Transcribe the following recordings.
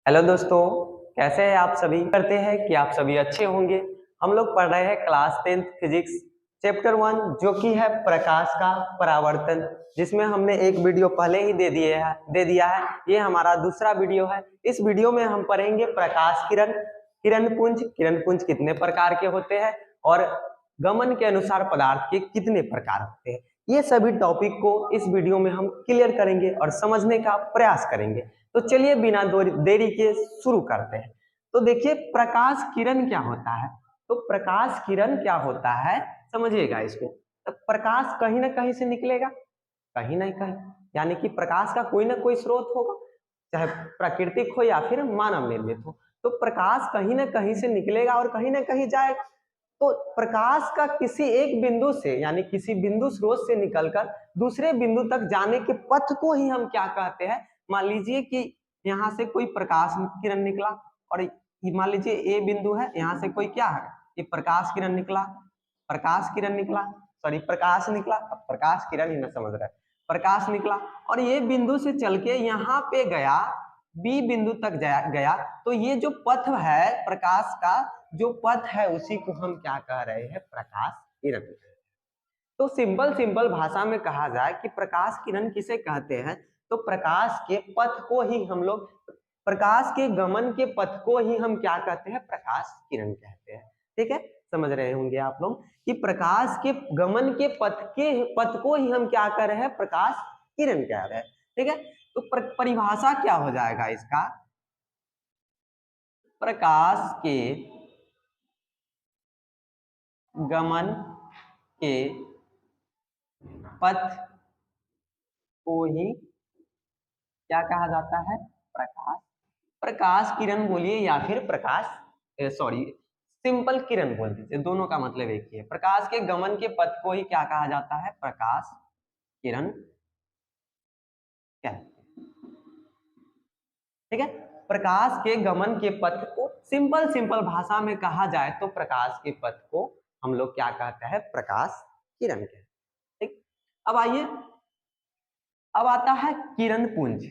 Hello दोस्तों, कैसे हैं आप सभी? करते हैं कि आप सभी अच्छे होंगे। हम लोग पढ़ रहे हैं क्लास 10th फिजिक्स चैप्टर 1 जो कि है प्रकाश का परावर्तन, जिसमें हमने एक वीडियो पहले ही दे दिया है। ये हमारा दूसरा वीडियो है। इस वीडियो में हम पढ़ेंगे प्रकाश किरण, किरण पुंज कितने प्रकार के होते हैं और गमन के अनुसार पदार्थ के कितने प्रकार होते हैं। ये सभी टॉपिक को इस वीडियो में हम क्लियर करेंगे और समझने का प्रयास करेंगे। तो चलिए बिना देरी के शुरू करते हैं। तो देखिए प्रकाश किरण क्या होता है। तो प्रकाश किरण क्या होता है समझिएगा इसको। तो प्रकाश कहीं ना कहीं से निकलेगा, कहीं ना कहीं, यानी कि प्रकाश का कोई ना कोई स्रोत होगा, चाहे प्राकृतिक हो या फिर मानव निर्मित हो। तो प्रकाश कहीं ना कहीं से निकलेगा और कहीं ना कहीं जाएगा। तो प्रकाश का किसी एक बिंदु से यानी किसी बिंदु स्रोत से निकलकर दूसरे बिंदु तक जाने के पथ को ही हम क्या कहते हैं। मान लीजिए कि यहाँ से कोई प्रकाश किरण निकला और मान लीजिए ए बिंदु है, यहाँ से कोई क्या है, ये प्रकाश किरण निकला, प्रकाश किरण निकला, सॉरी प्रकाश निकला, अब प्रकाश किरण ही मैं समझ रहा है, प्रकाश निकला और ये बिंदु से चल के यहाँ पे गया, बी बिंदु तक गया। तो ये जो पथ है प्रकाश का, जो पथ है उसी को हम क्या कह रहे हैं, प्रकाश किरण। तो सिंपल सिंपल भाषा में कहा जाए कि प्रकाश किरण किसे कहते हैं, तो प्रकाश के पथ को ही हम लोग, प्रकाश के गमन के पथ को ही हम क्या कहते हैं, प्रकाश किरण कहते हैं। ठीक है, समझ रहे होंगे आप लोग कि प्रकाश के गमन के पथ को ही हम क्या कह रहे हैं, प्रकाश किरण कह रहे हैं। ठीक है, तो परिभाषा क्या हो जाएगा इसका, प्रकाश के गमन के पथ को ही क्या कहा जाता है, प्रकाश, प्रकाश किरण बोलिए या फिर प्रकाश सॉरी सिंपल किरण बोल दीजिए, दोनों का मतलब एक ही है। प्रकाश के गमन के पथ को ही क्या कहा जाता है, प्रकाश किरण कहते हैं। ठीक है, प्रकाश के गमन के पथ को सिंपल सिंपल भाषा में कहा जाए तो प्रकाश के पथ को हम लोग क्या कहते हैं, प्रकाश किरण कहते हैं। ठीक, अब आइए, अब आता है किरण पुंज।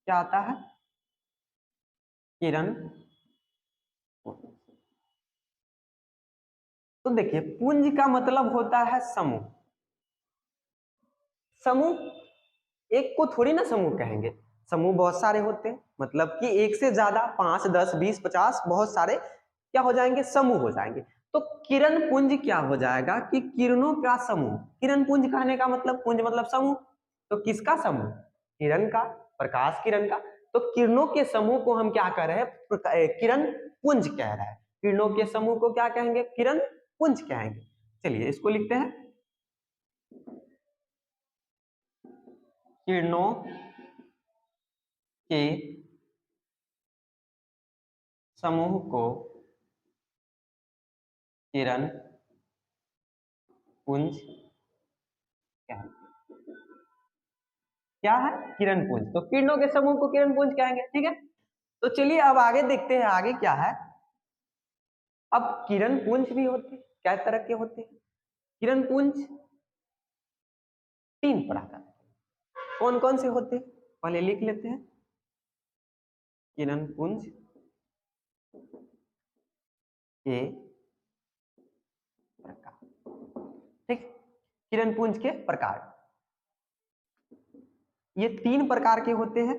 क्या आता है, किरण पुंज। तो देखिए पुंज का मतलब होता है समूह। समूह एक को थोड़ी ना समूह कहेंगे, समूह बहुत सारे होते हैं, मतलब कि एक से ज्यादा 5 10 20 50 बहुत सारे क्या हो जाएंगे, समूह हो जाएंगे। तो किरण पुंज क्या हो जाएगा कि किरणों का समूह। किरण पुंज कहने का मतलब, पुंज मतलब समूह, तो किसका समूह, किरण का, प्रकाश किरण का। तो किरणों के समूह को हम क्या कह रहे हैं, किरण पुंज कह रहे हैं। किरणों के समूह को क्या कहेंगे, किरण पुंज कहेंगे। चलिए इसको लिखते हैं, किरणों के समूह को किरण पुंज कहेंगे। क्या है, किरण पुंज, तो किरणों के समूह को किरण पुंज कहेंगे। ठीक है, तो चलिए अब आगे देखते हैं, आगे क्या है। अब किरण पुंज भी होते हैं, क्या तरह के होते हैं किरण पुंज, 3 प्रकार। कौन कौन से होते हैं, पहले लिख लेते हैं। किरण पुंज के प्रकार। ठीक, किरण पुंज के प्रकार ये 3 प्रकार के होते हैं।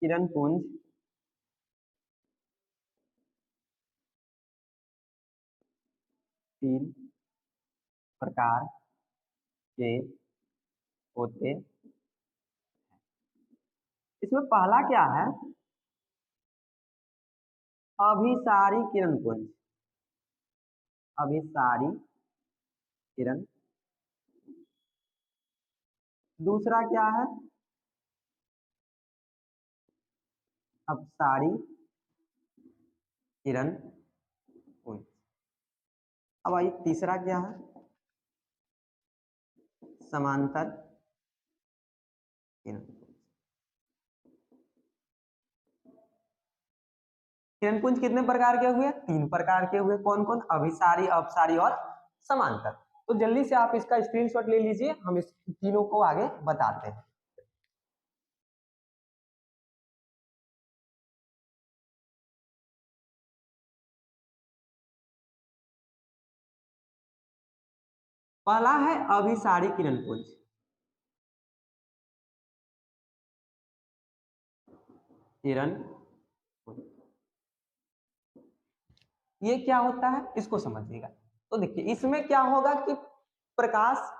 किरण पुंज 3 प्रकार के होते, इसमें पहला क्या है, अभिसारी किरण पुंज, अभिसारी किरण। दूसरा क्या है, अपसारी किरण पुंज। अब आइए तीसरा क्या है, समांतर किरण पुंज। किरण पुंज कितने प्रकार के हुए, 3 प्रकार के हुए। कौन कौन, अभिसारी, अपसारी और समांतर। तो जल्दी से आप इसका स्क्रीनशॉट ले लीजिए, हम इस तीनों को आगे बताते हैं। पहला है अभिसारी किरण पुंज। किरण पुंज ये क्या होता है इसको समझिएगा। तो देखिए इसमें क्या होगा कि प्रकाश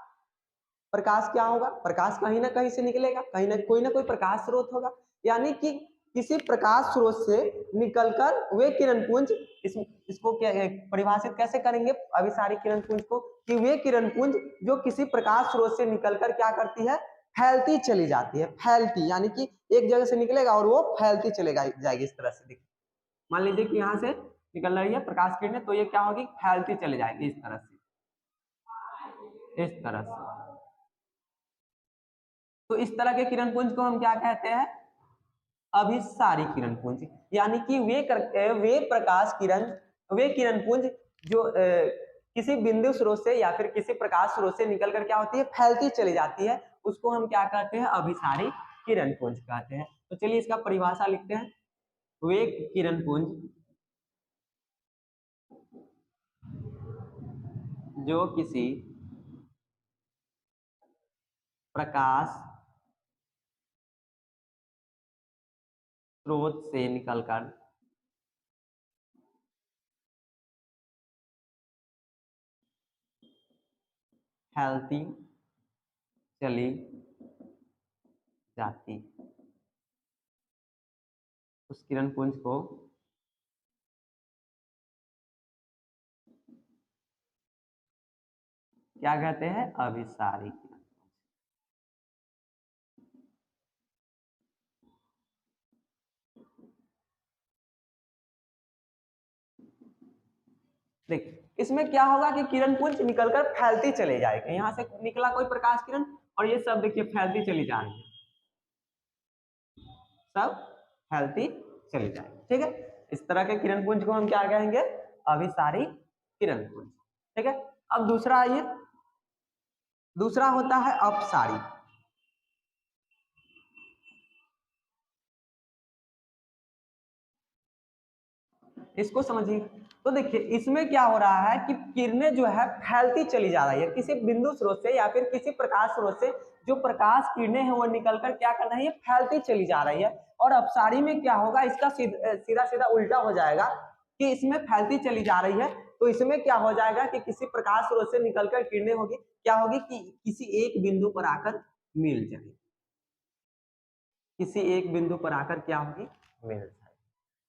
प्रकाश क्या होगा, प्रकाश कहीं ना कहीं से निकलेगा, कहीं ना कोई प्रकाश स्रोत होगा, यानी कि किसी प्रकाश स्रोत से निकलकर वे किरण पुंज इसको क्या परिभाषित कैसे करेंगे अभिसारी किरण पुंज को, कि वे किरण पुंज जो किसी प्रकाश स्रोत से निकलकर क्या करती है, फैलती चली जाती है। फैलती यानी कि एक जगह से निकलेगा और वो फैलती चलेगा जाएगी इस तरह से। देखिए मान लीजिए कि यहाँ से निकल रही है प्रकाश किरणें, तो ये क्या होगी, फैलती चली जाएगी इस तरह से, इस तरह से। तो इस तरह के किरण पुंज को हम क्या कहते हैं, अभिसारी किरण पुंज। यानी कि वे प्रकाश किरण, वे किरण पुंज जो किसी बिंदु स्रोत से या फिर किसी प्रकाश स्रोत से निकलकर क्या होती है, फैलती चली जाती है, उसको हम क्या कहते हैं, अभिसारी किरण पुंज कहते हैं। तो चलिए इसका परिभाषा लिखते हैं। वे किरण पुंज जो किसी प्रकाश स्रोत से निकलकर फैलती चली जाती, उस किरण पुंज को क्या कहते हैं, अभिसारी किरण। देख इसमें क्या होगा कि किरण पुंज निकलकर फैलती चली जाएगी, यहाँ से निकला कोई प्रकाश किरण और ये सब देखिए फैलती चली जा रही है, सब फैलती चली जाएगी। ठीक है, इस तरह के किरण पुंज को हम क्या कहेंगे, अभिसारी किरण पुंज। ठीक है, अब दूसरा आइए, दूसरा होता है अपसारी। इसको समझिए। तो देखिए इसमें क्या हो रहा है कि किरणें जो है फैलती चली जा रही है किसी बिंदु स्रोत से या फिर किसी प्रकाश स्रोत से, जो प्रकाश किरणें हैं वो निकलकर क्या कर रही है, फैलती चली जा रही है। और अपसारी में क्या होगा, इसका सीधा सीधा उल्टा हो जाएगा कि इसमें फैलती चली जा रही है, तो इसमें क्या हो जाएगा कि किसी प्रकाश स्रोत से निकलकर किरणें होगी, क्या होगी कि किसी एक बिंदु पर आकर मिल जाएगी, किसी एक बिंदु पर आकर क्या होगी, मिल जाएगी।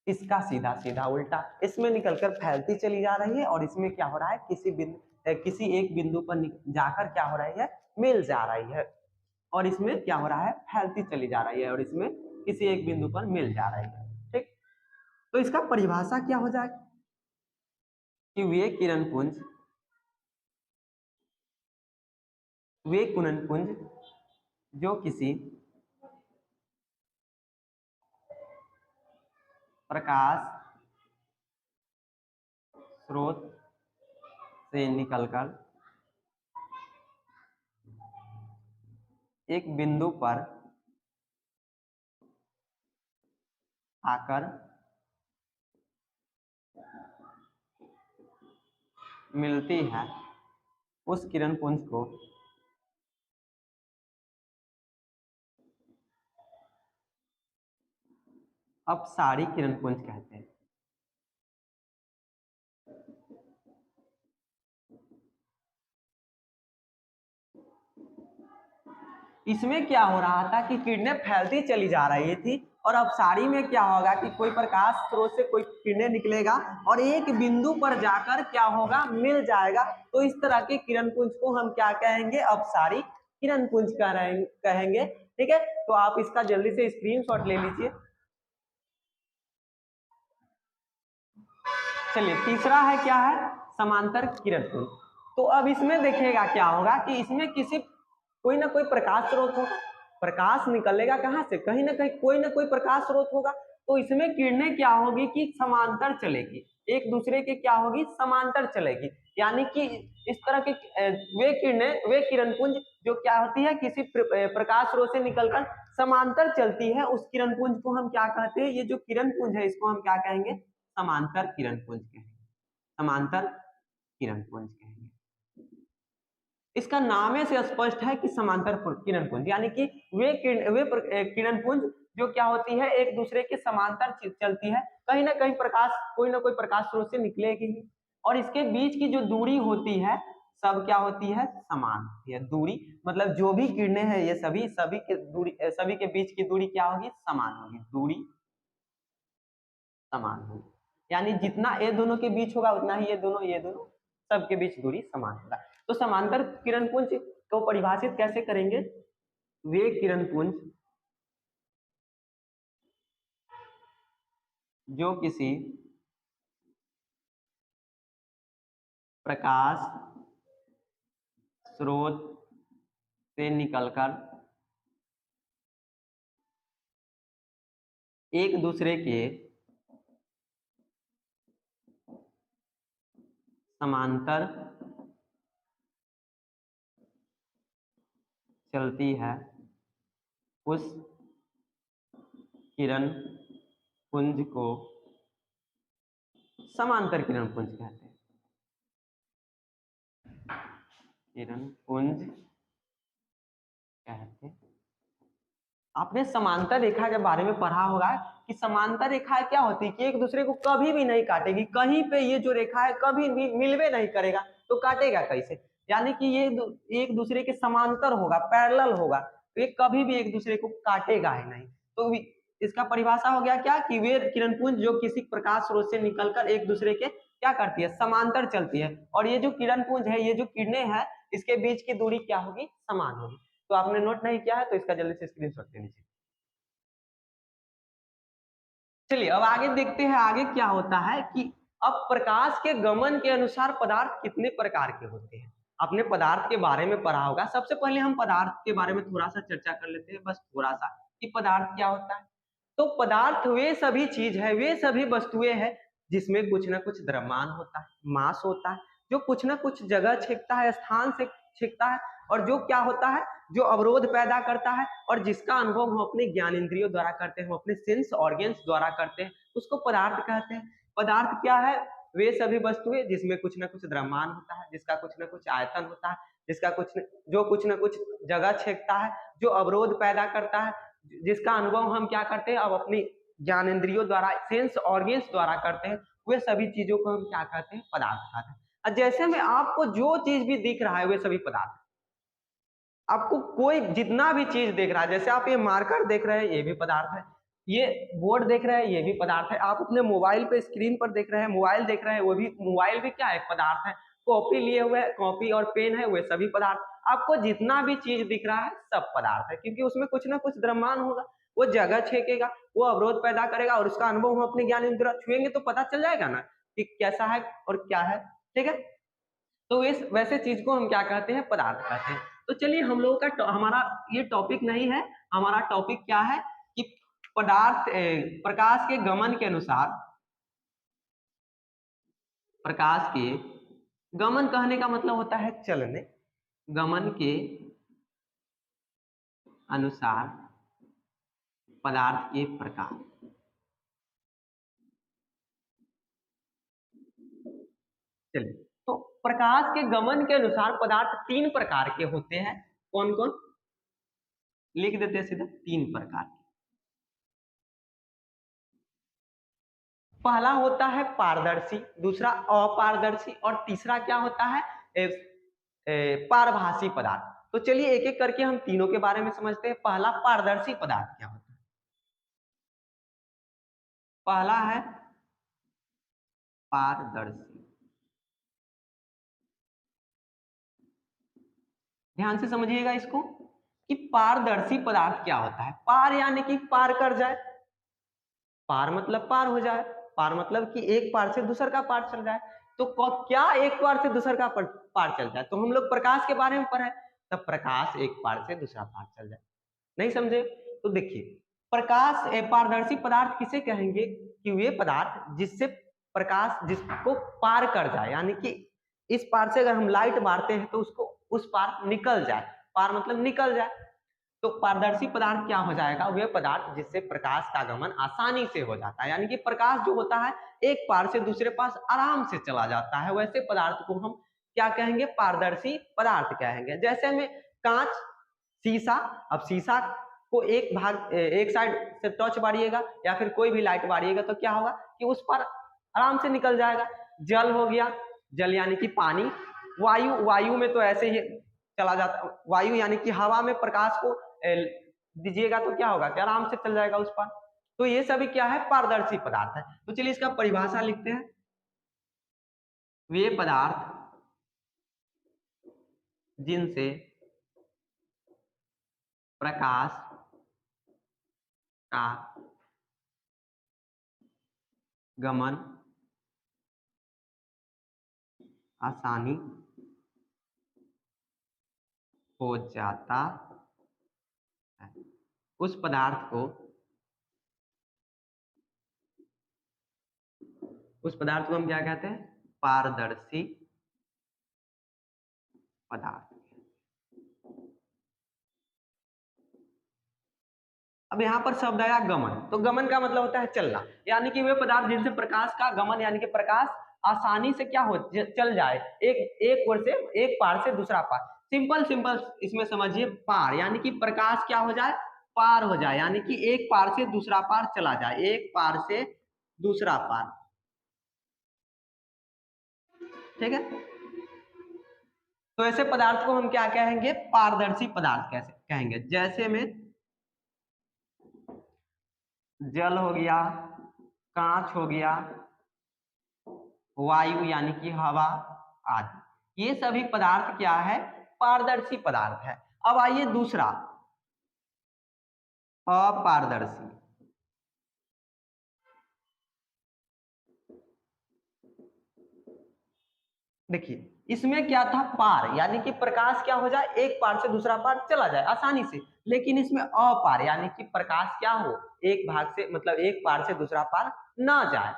इसका सीधा सीधा उल्टा, इसमें निकलकर फैलती चली जा रही है और इसमें क्या हो रहा है, किसी एक बिंदु पर जाकर क्या हो रही है, मिल जा रही है। और इसमें क्या हो रहा है, फैलती चली जा रही है और इसमें किसी एक बिंदु पर मिल जा रही है। ठीक, तो इसका परिभाषा क्या हो जाएगा कि वे किरण पुंज जो किसी प्रकाश स्रोत से निकलकर एक बिंदु पर आकर मिलती है, उस किरण पुंज को अपसारी किरण पुंज कहते हैं। इसमें क्या हो रहा था कि किरणें फैलती चली जा रही थी और अपसारी में क्या होगा कि कोई प्रकाश स्रोत से कोई किरणें निकलेगा और एक बिंदु पर जाकर क्या होगा, मिल जाएगा। तो इस तरह के किरण पुंज को हम क्या कहेंगे, अपसारी किरण पुंज कहेंगे। ठीक है, तो आप इसका जल्दी से स्क्रीनशॉट ले लीजिए। चलिए तीसरा है, क्या है, समांतर किरण पुंज। तो अब इसमें देखिएगा क्या होगा कि इसमें किसी कोई ना कोई प्रकाश स्रोत होगा, प्रकाश निकलेगा कहां से, कहीं ना कोई प्रकाश स्रोत होगा। तो इसमें किरणें क्या होगी कि समांतर चलेगी, एक दूसरे के क्या होगी, समांतर चलेगी। यानी कि इस तरह के वे किरण पुंज जो क्या होती है, किसी प्रकाश स्रोत से निकलकर समांतर चलती है, उस किरण पुंज को हम क्या कहते हैं, ये जो किरण पुंज है इसको हम क्या कहेंगे, समांतर किरण पुंज कहेंगे, समांतर किरण पुंज कहेंगे। इसका नाम से स्पष्ट है कि समांतर किरण पुंज, यानी कि वे किरण पुंज जो क्या होती है एक दूसरे के समांतर चलती है, कहीं ना कहीं प्रकाश कोई ना कोई प्रकाश स्रोत से निकलेगी ही, और इसके बीच की जो दूरी होती है सब क्या होती है, समान होती है। दूरी मतलब जो भी किरणें हैं ये सभी के दूरी, सभी के बीच की दूरी क्या होगी, समान होगी, दूरी समान होगी, यानी जितना ये दोनों के बीच होगा उतना ही ये दोनों सबके बीच दूरी समान होगा। तो समांतर किरण पुंज को परिभाषित कैसे करेंगे, वे किरण पुंज जो किसी प्रकाश स्रोत से निकलकर एक दूसरे के समांतर चलती है उस किरण पुंज को समांतर किरण पुंज कहते हैं। किरण पुंज कहते हैं। आपने समांतर रेखा के बारे में पढ़ा होगा कि समांतर रेखा क्या होती है कि एक दूसरे को कभी भी नहीं काटेगी, कहीं पे ये जो रेखा है कभी भी मिलवे नहीं करेगा, तो काटेगा कैसे, यानी कि ये एक दूसरे के समांतर होगा, पैरेलल होगा, तो ये कभी भी एक दूसरे को काटेगा ही नहीं। तो इसका परिभाषा हो गया क्या कि वे किरणपुंज जो किसी प्रकाश स्रोत से निकलकर एक दूसरे के क्या करती है, समांतर चलती है, और ये जो किरणपुंज है, ये जो किरणें हैं, इसके बीच की दूरी क्या होगी, समान होगी। तो आपने नोट नहीं किया है तो इसका जल्दी से स्क्रीनशॉट ले लीजिए। चलिए अब आगे देखते हैं, आगे क्या होता है कि अब प्रकाश के गमन के अनुसार पदार्थ कितने प्रकार के होते हैं। आपने पदार्थ के बारे में पढ़ा होगा, सबसे पहले हम पदार्थ के बारे में थोड़ा सा चर्चा कर लेते हैं, बस थोड़ा सा, कि पदार्थ क्या होता है। तो पदार्थ वे सभी चीज है, वे सभी वस्तुएं हैं जिसमें कुछ ना कुछ द्रव्यमान होता है, मास होता है, जो कुछ ना कुछ जगह छेकता है, स्थान से छेकता है, और जो क्या होता है, जो अवरोध पैदा करता है, और जिसका अनुभव हम अपने ज्ञान इंद्रियों द्वारा करते हैं, अपने सेंस ऑर्गन्स द्वारा करते हैं, उसको पदार्थ कहते हैं। पदार्थ क्या है, वे सभी वस्तुएं जिसमें कुछ ना कुछ द्रव्यमान होता है, जिसका कुछ ना कुछ आयतन होता है, जिसका कुछ ना कुछ जगह छेकता है, जो अवरोध पैदा करता है, जिसका अनुभव हम क्या करते हैं अब अपनी ज्ञान इंद्रियों द्वारा, सेंस ऑर्गन्स द्वारा करते हैं, वे सभी चीजों को हम क्या कहते हैं, पदार्थ कहते हैं। और जैसे में आपको जो चीज भी दिख रहा है वे सभी पदार्थ, आपको कोई जितना भी चीज देख रहा है, जैसे आप ये मार्कर देख रहे हैं ये भी पदार्थ है, ये बोर्ड देख रहे हैं ये भी पदार्थ है, आप अपने मोबाइल पे स्क्रीन पर देख रहे हैं, मोबाइल देख रहे हैं, वो भी मोबाइल भी क्या है, पदार्थ है, कॉपी लिए हुए कॉपी और पेन है, वे सभी पदार्थ, आपको जितना भी चीज दिख रहा है सब पदार्थ है, क्योंकि उसमें कुछ ना कुछ द्रव्यमान होगा, वो जगह छेकेगा, वो अवरोध पैदा करेगा, और उसका अनुभव हम अपने ज्ञान इंद्रियों छुएंगे तो पता चल जाएगा ना कि कैसा है और क्या है, ठीक है। तो इस वैसे चीज को हम क्या कहते हैं, पदार्थ कहते हैं। तो चलिए हम लोगों का हमारा ये टॉपिक नहीं है, हमारा टॉपिक क्या है कि पदार्थ प्रकाश के गमन के अनुसार, प्रकाश के गमन कहने का मतलब होता है चलने, गमन के अनुसार पदार्थ के प्रकार। चलिए तो प्रकाश के गमन के अनुसार पदार्थ तीन प्रकार के होते हैं, कौन कौन, लिख देते हैं सीधा, तीन प्रकार। पहला होता है पारदर्शी, दूसरा अपारदर्शी, और तीसरा क्या होता है, पारभासी पदार्थ। तो चलिए एक एक करके हम तीनों के बारे में समझते हैं। पहला पारदर्शी पदार्थ क्या होता है, पहला है पारदर्शी, ध्यान से समझिएगा इसको कि पारदर्शी पदार्थ क्या होता है। पार यानी कि पार कर जाए, पार मतलब पार हो जाए, पार मतलब कि एक पार से दूसर का पार चल जाए। तो क्या एक पार से दूसर का पार चल जाए, तो हम लोग प्रकाश के बारे में पढ़े, तब प्रकाश एक पार से दूसरा पार चल जाए, नहीं समझे। तो देखिए प्रकाश पारदर्शी पदार्थ किसे कहेंगे कि वे पदार्थ जिससे प्रकाश जिसको पार कर जाए, यानी कि इस पार से अगर हम लाइट मारते हैं तो उसको उस पार निकल जाए, पार मतलब निकल जाए। तो पारदर्शी पदार्थ क्या हो जाएगा, वे पदार्थ जिससे प्रकाश का गमन आसानी से हो जाता है, यानी कि प्रकाश जो होता है एक पार से दूसरे पास आराम से चला जाता है, वैसे पदार्थ को हम क्या कहेंगे, पारदर्शी पदार्थ कहेंगे। जैसे में कांच, शीशा, अब शीशा को एक साइड से टॉर्च बारिएगा या फिर कोई भी लाइट बारिएगा तो क्या होगा कि उस पर आराम से निकल जाएगा। जल हो गया, जल यानी कि पानी, वायु में तो ऐसे ही चला जाता, वायु यानी कि हवा में प्रकाश को दीजिएगा तो क्या होगा कि आराम से चल जाएगा उस पर। तो ये सभी क्या है, पारदर्शी पदार्थ है। तो चलिए इसका परिभाषा लिखते हैं। वे पदार्थ जिनसे प्रकाश का गमन आसानी हो जाता है, उस पदार्थ को हम क्या कहते हैं, पारदर्शी पदार्थ। अब यहाँ पर शब्द आया गमन, तो गमन का मतलब होता है चलना, यानी कि वे पदार्थ जिनसे प्रकाश का गमन यानी कि प्रकाश आसानी से क्या हो चल जाए, एक ओर से एक पार से दूसरा पार। सिंपल इसमें समझिए, पार यानी कि प्रकाश क्या हो जाए, पार हो जाए, यानी कि एक पार से दूसरा पार चला जाए, एक पार से दूसरा पार, ठीक है। तो ऐसे पदार्थ को हम क्या कहेंगे, पारदर्शी पदार्थ कैसे कहेंगे। जैसे में जल हो गया, कांच हो गया, वायु यानी कि हवा आदि, ये सभी पदार्थ क्या है, पारदर्शी पदार्थ है। अब आइए दूसरा, अपारदर्शी। देखिए इसमें क्या था, पार यानी कि प्रकाश क्या हो जाए, एक पार से दूसरा पार चला जाए आसानी से, लेकिन इसमें अपार यानी कि प्रकाश क्या हो, एक भाग से मतलब एक पार से दूसरा पार ना जाए,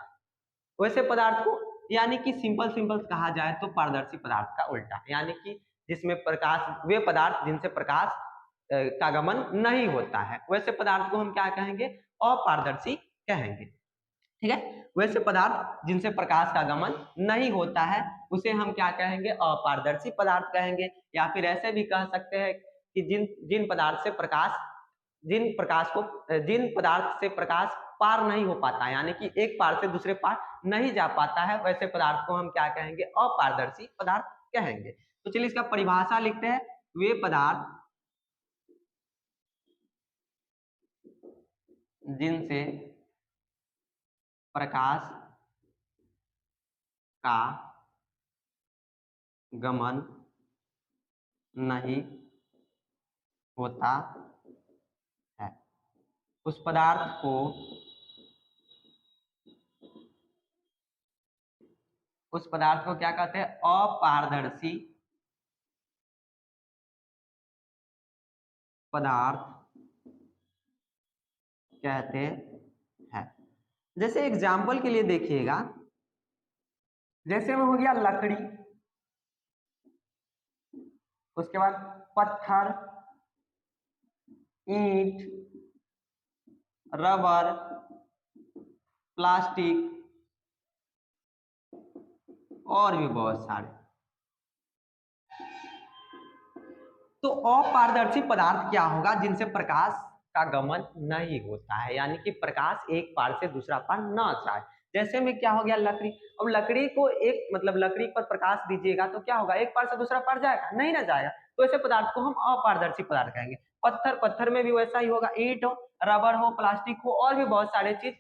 वैसे पदार्थ को यानी कि सिंपल कहा जाए तो पारदर्शी पदार्थ का उल्टा, यानी कि जिसमें प्रकाश, वे पदार्थ जिनसे प्रकाश का गमन नहीं होता है, वैसे पदार्थ को हम क्या कहेंगे, अपारदर्शी कहेंगे, ठीक है। वैसे पदार्थ जिनसे प्रकाश का गमन नहीं होता है उसे हम क्या कहेंगे, अपारदर्शी पदार्थ कहेंगे। या फिर ऐसे भी कह सकते हैं कि जिन पदार्थ से प्रकाश, जिन पदार्थ से प्रकाश पार नहीं हो पाता, यानी कि एक पार से दूसरे पार नहीं जा पाता है, वैसे पदार्थ को हम क्या कहेंगे, अपारदर्शी पदार्थ कहेंगे। तो चलिए इसका परिभाषा लिखते हैं। वे पदार्थ जिनसे प्रकाश का गमन नहीं होता है, उस पदार्थ को क्या कहते हैं, अपारदर्शी पदार्थ कहते हैं। जैसे एग्जाम्पल के लिए देखिएगा, जैसे में हो गया लकड़ी, उसके बाद पत्थर, ईंट, रबर, प्लास्टिक और भी बहुत सारे। तो अपारदर्शी पदार्थ क्या होगा, जिनसे प्रकाश का गमन नहीं होता है, यानी कि प्रकाश एक पार से दूसरा पार ना जाए। जैसे में क्या हो गया, लकड़ी। अब लकड़ी को एक मतलब लकड़ी पर प्रकाश दीजिएगा तो क्या होगा, एक पार से दूसरा पार जाएगा, नहीं ना जाएगा, तो ऐसे पदार्थ को हम अपारदर्शी पदार्थ कहेंगे। पत्थर में भी वैसा ही होगा, ईंट हो, रबर हो, प्लास्टिक हो और भी बहुत सारे चीज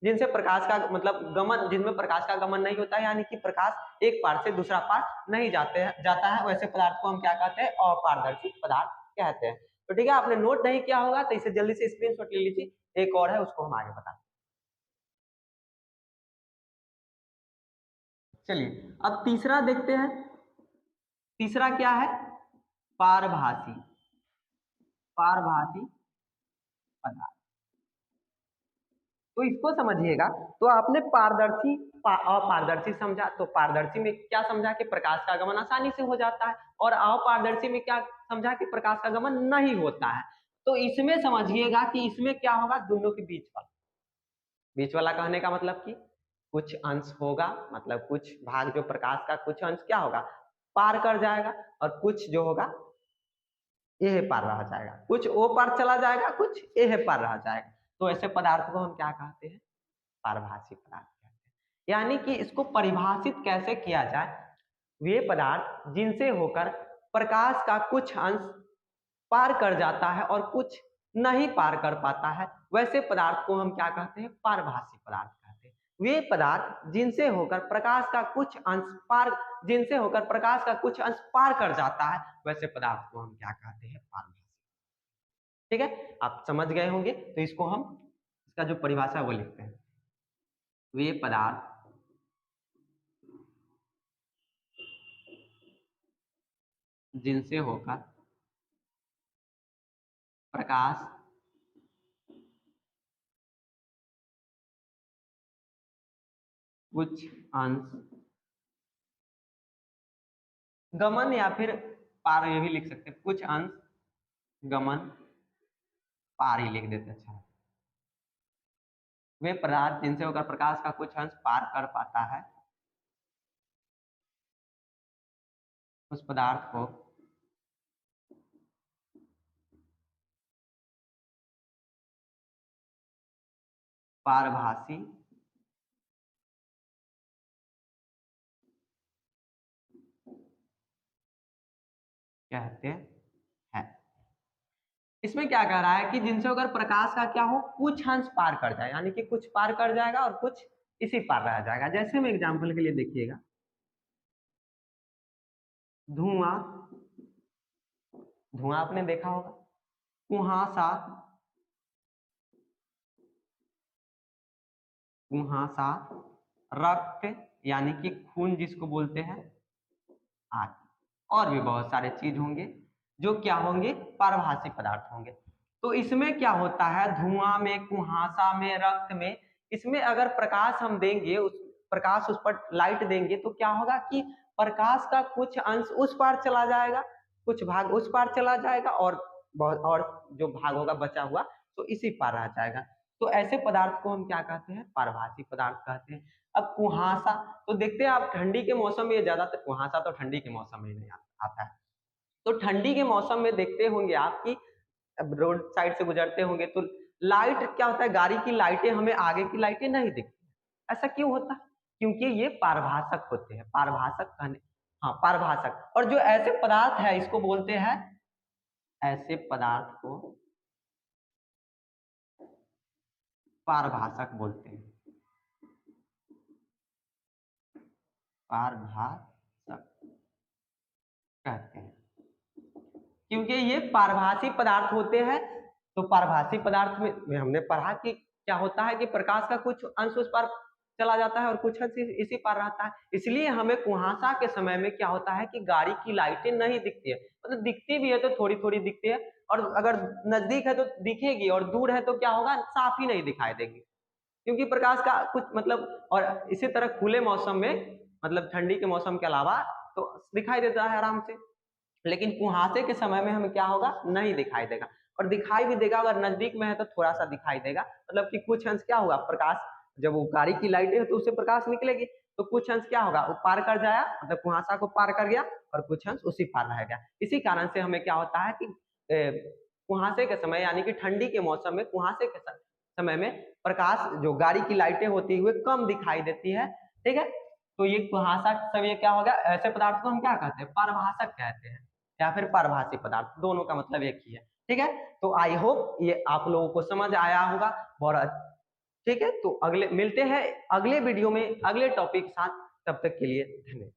जिनसे प्रकाश का मतलब गमन, जिनमें प्रकाश का गमन नहीं होता है, यानी कि प्रकाश एक पार से दूसरा पार नहीं जाता है, वैसे पदार्थ को हम क्या कहते हैं, अपारदर्शी पदार्थ कहते हैं। तो ठीक है, आपने नोट नहीं किया होगा तो इसे जल्दी से स्क्रीनशॉट ले लीजिए, एक और है उसको हम आगे बताते हैं। चलिए अब तीसरा देखते हैं। तीसरा क्या है, पारभासी पदार्थ। तो इसको समझिएगा, तो आपने अपारदर्शी समझा, तो पारदर्शी में क्या समझा कि प्रकाश का गमन आसानी से हो जाता है, और अपारदर्शी में क्या समझा कि प्रकाश का गमन नहीं होता है। तो इसमें समझिएगा कि इसमें क्या होगा, दोनों के बीच वाला कहने का मतलब कि कुछ अंश होगा, मतलब कुछ भाग जो प्रकाश का कुछ अंश क्या होगा, पार कर जाएगा और कुछ जो होगा एह पार रह जाएगा, कुछ ओ पार चला जाएगा, कुछ एह पार रह जाएगा। तो ऐसे पदार्थ को हम क्या कहते हैं? पारभासी पदार्थ कहते हैं। यानी कि इसको परिभाषित कैसे किया जाए? वे पदार्थ जिनसे होकर प्रकाश का कुछ अंश पार कर जाता है और कुछ नहीं पार कर पाता है, वैसे पदार्थ को हम क्या कहते हैं? पारभासी पदार्थ कहते हैं। वे पदार्थ जिनसे होकर प्रकाश का कुछ अंश पार कर जाता है, वैसे पदार्थ को हम क्या कहते हैं? पारभासी। ठीक है, आप समझ गए होंगे। तो इसको हम इसका जो परिभाषा है वो लिखते हैं। वे पदार्थ जिनसे होकर प्रकाश कुछ अंश गमन या फिर पार, ये भी लिख सकते हैं, कुछ अंश गमन पार ही लिख देते। अच्छा, वे पदार्थ जिनसे होकर प्रकाश का कुछ अंश पार कर पाता है, उस पदार्थ को पारभासी कहते हैं। इसमें क्या कह रहा है कि जिनसे होकर प्रकाश का क्या हो, कुछ अंश पार कर जाए, यानी कि कुछ पार कर जाएगा और कुछ इसी पार रह जाएगा। जैसे में एग्जांपल के लिए देखिएगा, धुआं, धुआं आपने देखा होगा, कुहासा, कुहासा, रक्त यानी कि खून जिसको बोलते हैं, आदि और भी बहुत सारे चीज होंगे जो क्या होंगे? पारभासी पदार्थ होंगे। तो इसमें क्या होता है? धुआं में, कुहासा में, रक्त में, इसमें अगर प्रकाश हम देंगे, उस पर लाइट देंगे तो क्या होगा कि प्रकाश का कुछ अंश उस पार चला जाएगा, कुछ भाग उस पार चला जाएगा और बहुत और जो भाग होगा बचा हुआ तो इसी पार रह जाएगा। तो ऐसे पदार्थ को हम क्या कहते हैं? पारभासी पदार्थ कहते हैं। अब कुहासा तो देखते हैं आप, ठंडी के मौसम में ज्यादातर, कुहासा तो ठंडी के मौसम में नहीं आता है। तो ठंडी के मौसम में देखते होंगे आप कि रोड साइड से गुजरते होंगे तो लाइट क्या होता है? गाड़ी की लाइटें हमें आगे की लाइटें नहीं दिखती। ऐसा क्यों होता है? क्योंकि ये पारभासक होते हैं। पारभासक कहने, हाँ पारभासक। और जो ऐसे पदार्थ है इसको बोलते हैं, ऐसे पदार्थ को पारभासक बोलते हैं। पारभासक कहते हैं क्योंकि ये पारभासी पदार्थ होते हैं। तो पारभासी पदार्थ में हमने पढ़ा कि क्या होता है कि प्रकाश का कुछ अंश उस पार चला जाता है और कुछ अंश इसी पार रहता है। इसलिए हमें कुहासा के समय में क्या होता है कि गाड़ी की लाइटें नहीं दिखती है, मतलब दिखती भी है तो थोड़ी थोड़ी दिखती है, और अगर नजदीक है तो दिखेगी और दूर है तो क्या होगा? साफ ही नहीं दिखाई देगी, क्योंकि प्रकाश का कुछ मतलब। और इसी तरह खुले मौसम में, मतलब ठंडी के मौसम के अलावा तो दिखाई देता है आराम से, लेकिन कुहासे के समय में हमें क्या होगा? नहीं दिखाई देगा। और दिखाई भी देगा अगर नजदीक में है तो थोड़ा सा दिखाई देगा, मतलब कि कुछ अंश क्या होगा? प्रकाश, जब वो गाड़ी की लाइटें है तो उससे प्रकाश निकलेगी तो कुछ अंश क्या होगा? वो पार कर जाया, मतलब कुहासा को पार कर गया और कुछ अंश उसी पार रह गया। इसी कारण से हमें क्या होता है कि कुहासे के समय, यानी कि ठंडी के मौसम में कुहासे के समय में प्रकाश, जो गाड़ी की लाइटें होती हुए कम दिखाई देती है। ठीक है, तो ये कुहासा सब ये क्या होगा? ऐसे पदार्थ को हम क्या कहते हैं? पारभासक कहते हैं या फिर पारभासी पदार्थ, दोनों का मतलब एक ही है। ठीक है, तो आई होप ये आप लोगों को समझ आया होगा। बहुत ठीक है, तो अगले मिलते हैं अगले वीडियो में अगले टॉपिक के साथ। तब तक के लिए धन्यवाद।